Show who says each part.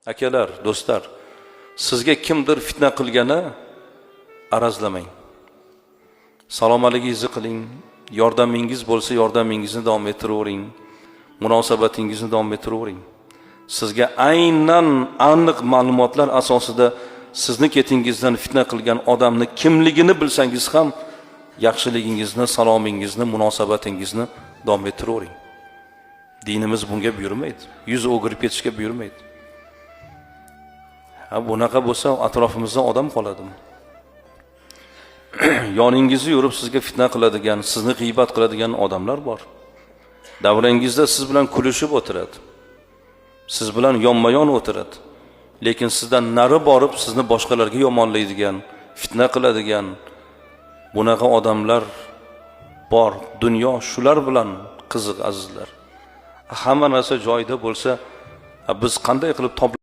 Speaker 1: Akalar, do'stlar, sizga kimdir fitna qilgani arazlamang. Salomatligingizni qiling, yordamingiz bo'lsa yordamingizni davom ettiravering, munosabatingizni davom ettiravering. Sizga aynan aniq ma'lumotlar asosida sizni ketingizdan fitna qilgan odamni kimligini bilsangiz ham yaxshiligingizni, salomingizni, munosabatingizni davom ettiravering. Dinimiz bunga buyurmaydi. Yuz o'girib ketishga buyurmaydi. Bunaqa bo'lsa atrofimizda odam qoladimi? Yoningizda yurib sizga fitna qiladigan, sizni g'iybat qiladigan odamlar bor. Davrangizda siz bilan kulishib o'tiradi. Siz bilan yonma-yon o'tiradi. Lekin sizdan nari borib sizni boshqalarga yomonlaydigan, fitna qiladigan bunaqa odamlar bor. Dunyo shular bilan qiziq azizlar. Hamma narsa joyida bo'lsa, biz qanday qilib